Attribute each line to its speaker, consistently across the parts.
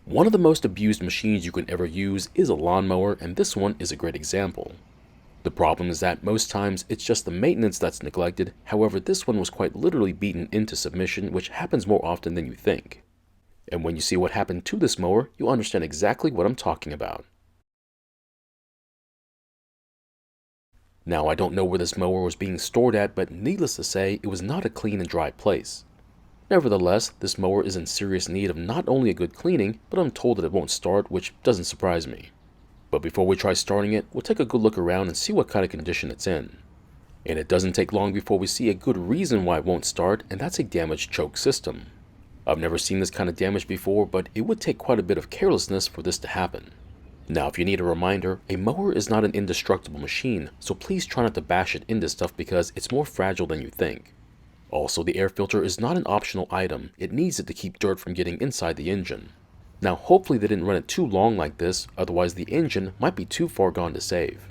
Speaker 1: One of the most abused machines you can ever use is a lawnmower, and this one is a great example. The problem is that most times it's just the maintenance that's neglected. However, this one was quite literally beaten into submission, which happens more often than you think. And when you see what happened to this mower, you'll understand exactly what I'm talking about. Now, I don't know where this mower was being stored at, but needless to say, it was not a clean and dry place. Nevertheless, this mower is in serious need of not only a good cleaning, but I'm told that it won't start, which doesn't surprise me. But before we try starting it, we'll take a good look around and see what kind of condition it's in. And it doesn't take long before we see a good reason why it won't start, and that's a damaged choke system. I've never seen this kind of damage before, but it would take quite a bit of carelessness for this to happen. Now, if you need a reminder, a mower is not an indestructible machine, so please try not to bash it into stuff because it's more fragile than you think. Also, the air filter is not an optional item. It needs it to keep dirt from getting inside the engine. Now, hopefully they didn't run it too long like this, otherwise the engine might be too far gone to save.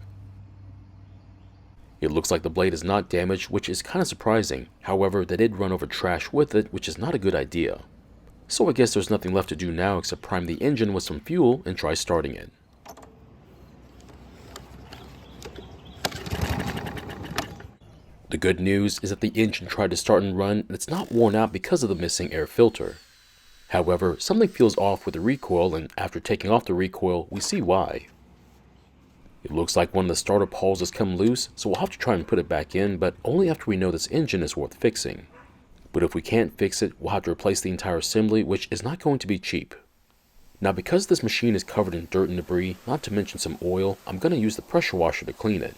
Speaker 1: It looks like the blade is not damaged, which is kind of surprising. However, they did run over trash with it, which is not a good idea. So I guess there's nothing left to do now except prime the engine with some fuel and try starting it. The good news is that the engine tried to start and run, and it's not worn out because of the missing air filter. However, something feels off with the recoil, and after taking off the recoil, we see why. It looks like one of the starter pawls has come loose, so we'll have to try and put it back in, but only after we know this engine is worth fixing. But if we can't fix it, we'll have to replace the entire assembly, which is not going to be cheap. Now, because this machine is covered in dirt and debris, not to mention some oil, I'm going to use the pressure washer to clean it.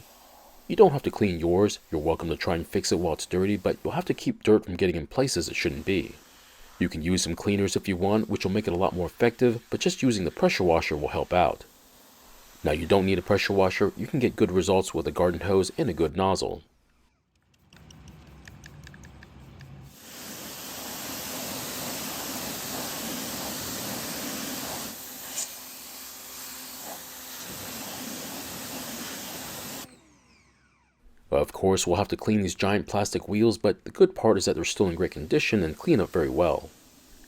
Speaker 1: You don't have to clean yours. You're welcome to try and fix it while it's dirty, but you'll have to keep dirt from getting in places it shouldn't be. You can use some cleaners if you want, which will make it a lot more effective, but just using the pressure washer will help out. Now, you don't need a pressure washer. You can get good results with a garden hose and a good nozzle. Of course, we'll have to clean these giant plastic wheels, but the good part is that they're still in great condition and clean up very well.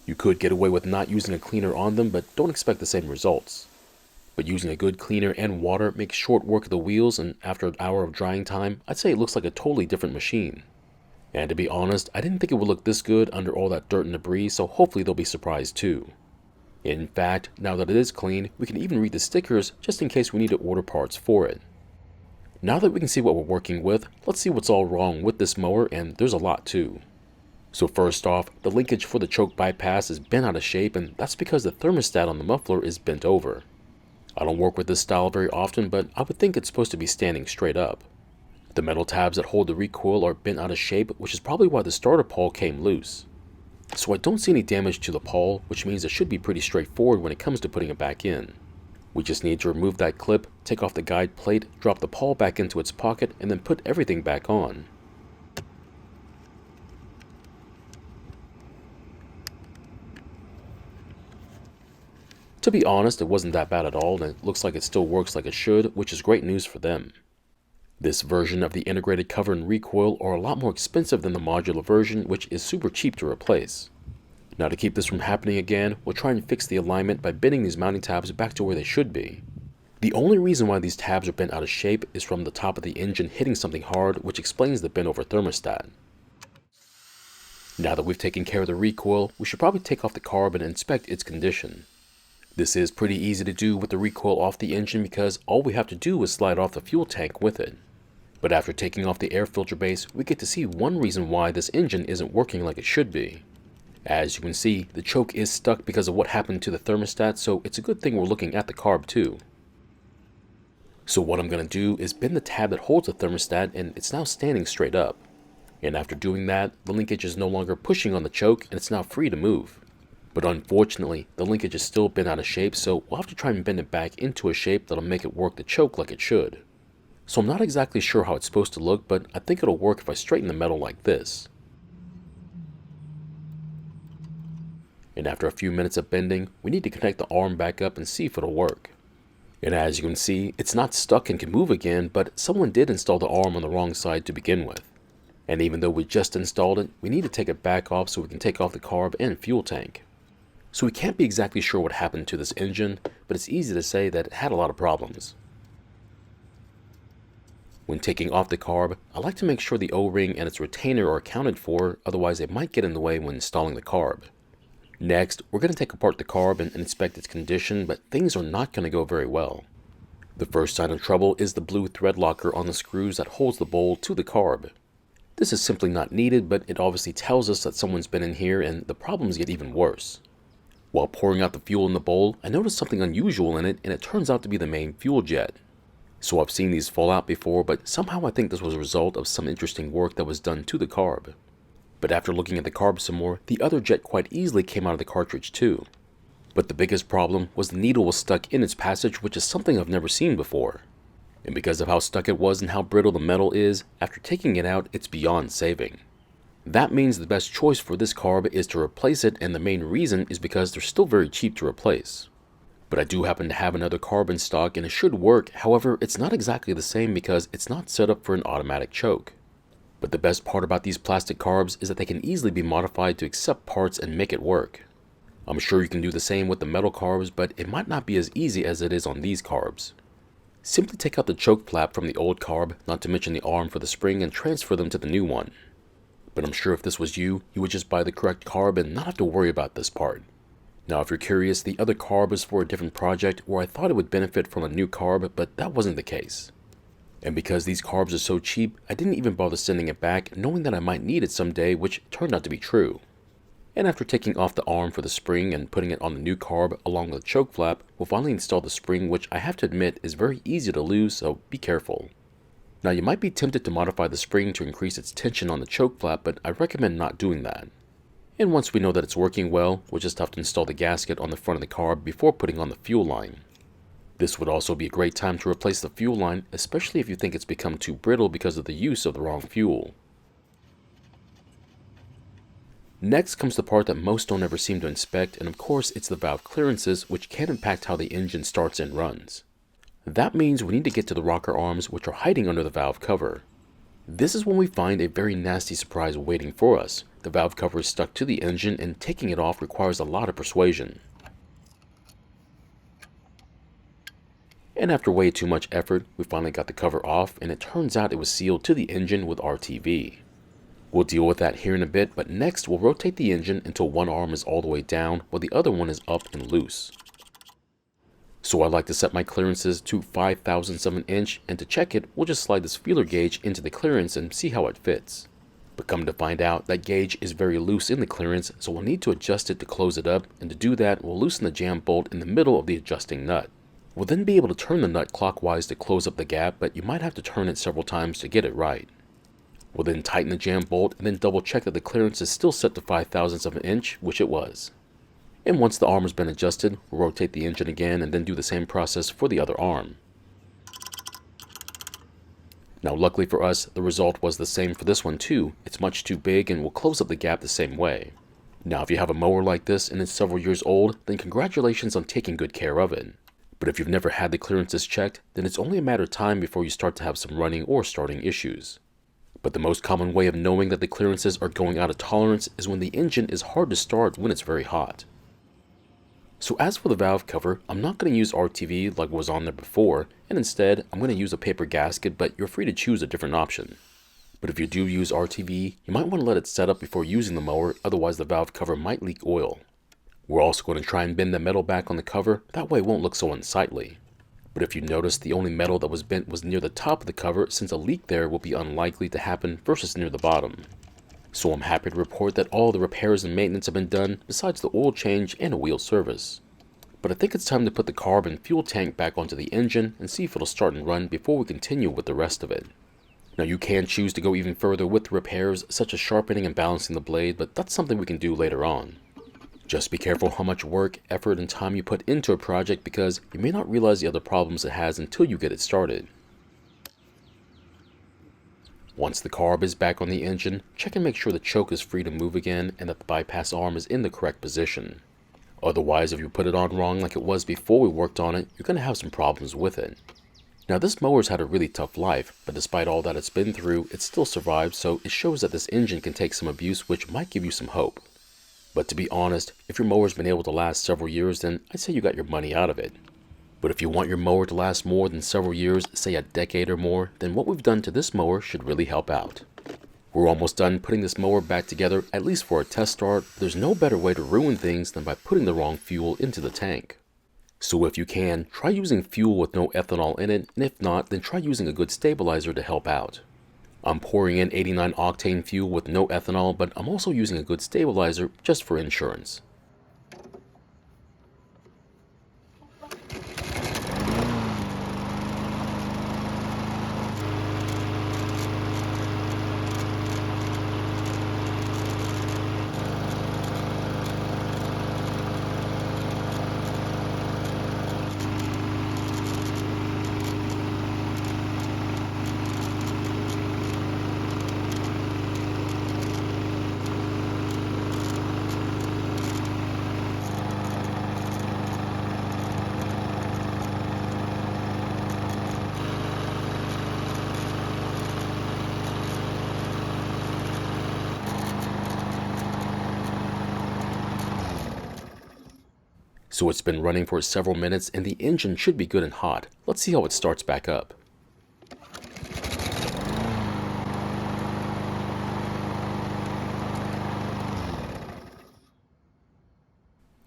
Speaker 1: You could get away with not using a cleaner on them, but don't expect the same results. But using a good cleaner and water makes short work of the wheels, and after an hour of drying time, I'd say it looks like a totally different machine. And to be honest, I didn't think it would look this good under all that dirt and debris, so hopefully they'll be surprised too. In fact, now that it is clean, we can even read the stickers just in case we need to order parts for it. Now that we can see what we're working with, let's see what's all wrong with this mower, and there's a lot too. So first off, the linkage for the choke bypass is bent out of shape, and that's because the thermostat on the muffler is bent over. I don't work with this style very often, but I would think it's supposed to be standing straight up. The metal tabs that hold the recoil are bent out of shape, which is probably why the starter pawl came loose. So I don't see any damage to the pawl, which means it should be pretty straightforward when it comes to putting it back in. We just need to remove that clip, take off the guide plate, drop the pawl back into its pocket, and then put everything back on. To be honest, it wasn't that bad at all, and it looks like it still works like it should, which is great news for them. This version of the integrated cover and recoil are a lot more expensive than the modular version, which is super cheap to replace. Now, to keep this from happening again, we'll try and fix the alignment by bending these mounting tabs back to where they should be. The only reason why these tabs are bent out of shape is from the top of the engine hitting something hard, which explains the bent over thermostat. Now that we've taken care of the recoil, we should probably take off the carb and inspect its condition. This is pretty easy to do with the recoil off the engine because all we have to do is slide off the fuel tank with it. But after taking off the air filter base, we get to see one reason why this engine isn't working like it should be. As you can see, the choke is stuck because of what happened to the thermostat, so it's a good thing we're looking at the carb too. So what I'm going to do is bend the tab that holds the thermostat, and it's now standing straight up. And after doing that, the linkage is no longer pushing on the choke and it's now free to move. But unfortunately, the linkage is still bent out of shape, so we'll have to try and bend it back into a shape that'll make it work the choke like it should. So I'm not exactly sure how it's supposed to look, but I think it'll work if I straighten the metal like this. And after a few minutes of bending, we need to connect the arm back up and see if it'll work. And as you can see, it's not stuck and can move again, but someone did install the arm on the wrong side to begin with. And even though we just installed it, we need to take it back off so we can take off the carb and fuel tank. So we can't be exactly sure what happened to this engine, but it's easy to say that it had a lot of problems. When taking off the carb, I like to make sure the O-ring and its retainer are accounted for, otherwise they might get in the way when installing the carb. Next, we're going to take apart the carb and inspect its condition, but things are not going to go very well. The first sign of trouble is the blue thread locker on the screws that holds the bowl to the carb. This is simply not needed, but it obviously tells us that someone's been in here and the problems get even worse. While pouring out the fuel in the bowl, I noticed something unusual in it, and it turns out to be the main fuel jet. So I've seen these fall out before, but somehow I think this was a result of some interesting work that was done to the carb. But after looking at the carb some more, the other jet quite easily came out of the cartridge too. But the biggest problem was the needle was stuck in its passage, which is something I've never seen before. And because of how stuck it was and how brittle the metal is, after taking it out, it's beyond saving. That means the best choice for this carb is to replace it, and the main reason is because they're still very cheap to replace. But I do happen to have another carb in stock and it should work, however it's not exactly the same because it's not set up for an automatic choke. But the best part about these plastic carbs is that they can easily be modified to accept parts and make it work. I'm sure you can do the same with the metal carbs, but it might not be as easy as it is on these carbs. Simply take out the choke flap from the old carb, not to mention the arm for the spring, and transfer them to the new one. But I'm sure if this was you, you would just buy the correct carb and not have to worry about this part. Now if you're curious, the other carb is for a different project where I thought it would benefit from a new carb, but that wasn't the case. And because these carbs are so cheap, I didn't even bother sending it back, knowing that I might need it someday, which turned out to be true. And after taking off the arm for the spring and putting it on the new carb along with the choke flap, we'll finally install the spring, which I have to admit is very easy to lose, so be careful. Now you might be tempted to modify the spring to increase its tension on the choke flap, but I recommend not doing that. And once we know that it's working well, we'll just have to install the gasket on the front of the carb before putting on the fuel line. This would also be a great time to replace the fuel line, especially if you think it's become too brittle because of the use of the wrong fuel. Next comes the part that most don't ever seem to inspect, and of course it's the valve clearances, which can impact how the engine starts and runs. That means we need to get to the rocker arms, which are hiding under the valve cover. This is when we find a very nasty surprise waiting for us. The valve cover is stuck to the engine, and taking it off requires a lot of persuasion. And after way too much effort, we finally got the cover off, and it turns out it was sealed to the engine with RTV. We'll deal with that here in a bit, but next we'll rotate the engine until one arm is all the way down while the other one is up and loose. So I like to set my clearances to 5/1000ths of an inch, and to check it, we'll just slide this feeler gauge into the clearance and see how it fits. But come to find out, that gauge is very loose in the clearance, so we'll need to adjust it to close it up, and to do that, we'll loosen the jam bolt in the middle of the adjusting nut. We'll then be able to turn the nut clockwise to close up the gap, but you might have to turn it several times to get it right. We'll then tighten the jam bolt and then double check that the clearance is still set to 5/1000ths of an inch, which it was. And once the arm has been adjusted, we'll rotate the engine again and then do the same process for the other arm. Now luckily for us, the result was the same for this one too. It's much too big and will close up the gap the same way. Now if you have a mower like this and it's several years old, then congratulations on taking good care of it. But if you've never had the clearances checked, then it's only a matter of time before you start to have some running or starting issues. But the most common way of knowing that the clearances are going out of tolerance is when the engine is hard to start when it's very hot. So as for the valve cover, I'm not going to use RTV like was on there before, and instead I'm going to use a paper gasket, but you're free to choose a different option. But if you do use RTV, you might want to let it set up before using the mower, otherwise the valve cover might leak oil. We're also going to try and bend the metal back on the cover, that way it won't look so unsightly. But if you notice, the only metal that was bent was near the top of the cover, since a leak there will be unlikely to happen versus near the bottom. So I'm happy to report that all the repairs and maintenance have been done, besides the oil change and a wheel service. But I think it's time to put the carb and fuel tank back onto the engine and see if it'll start and run before we continue with the rest of it. Now you can choose to go even further with the repairs, such as sharpening and balancing the blade, but that's something we can do later on. Just be careful how much work, effort, and time you put into a project, because you may not realize the other problems it has until you get it started. Once the carb is back on the engine, check and make sure the choke is free to move again and that the bypass arm is in the correct position. Otherwise, if you put it on wrong like it was before we worked on it, you're going to have some problems with it. Now this mower's had a really tough life, but despite all that it's been through, it still survived, so it shows that this engine can take some abuse, which might give you some hope. But to be honest, if your mower's been able to last several years, then I'd say you got your money out of it. But if you want your mower to last more than several years, say a decade or more, then what we've done to this mower should really help out. We're almost done putting this mower back together, at least for a test start. There's no better way to ruin things than by putting the wrong fuel into the tank. So if you can, try using fuel with no ethanol in it, and if not, then try using a good stabilizer to help out. I'm pouring in 89 octane fuel with no ethanol, but I'm also using a good stabilizer just for insurance. So it's been running for several minutes and the engine should be good and hot. Let's see how it starts back up.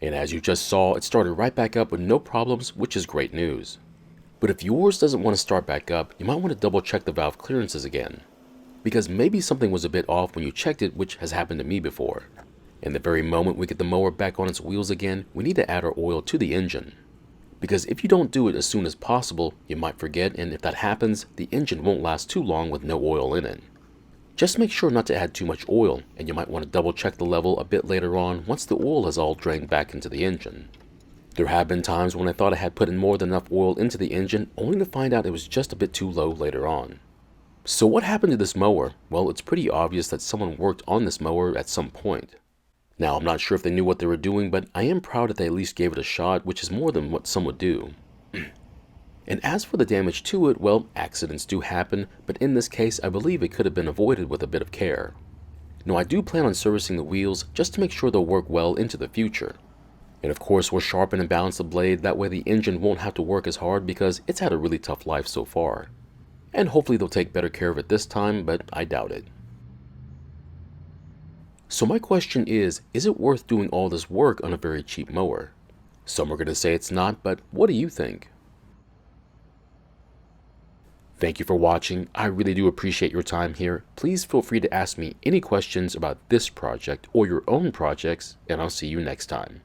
Speaker 1: And as you just saw, it started right back up with no problems, which is great news. But if yours doesn't want to start back up, you might want to double check the valve clearances again, because maybe something was a bit off when you checked it, which has happened to me before. And the very moment we get the mower back on its wheels again, we need to add our oil to the engine. Because if you don't do it as soon as possible, you might forget, and if that happens, the engine won't last too long with no oil in it. Just make sure not to add too much oil, and you might want to double check the level a bit later on once the oil has all drained back into the engine. There have been times when I thought I had put in more than enough oil into the engine, only to find out it was just a bit too low later on. So what happened to this mower? Well, it's pretty obvious that someone worked on this mower at some point. Now, I'm not sure if they knew what they were doing, but I am proud that they at least gave it a shot, which is more than what some would do. And as for the damage to it, well, accidents do happen, but in this case, I believe it could have been avoided with a bit of care. Now, I do plan on servicing the wheels just to make sure they'll work well into the future. And of course, we'll sharpen and balance the blade, that way the engine won't have to work as hard because it's had a really tough life so far. And hopefully they'll take better care of it this time, but I doubt it. So my question is it worth doing all this work on a very cheap mower? Some are going to say it's not, but what do you think? Thank you for watching. I really do appreciate your time here. Please feel free to ask me any questions about this project or your own projects, and I'll see you next time.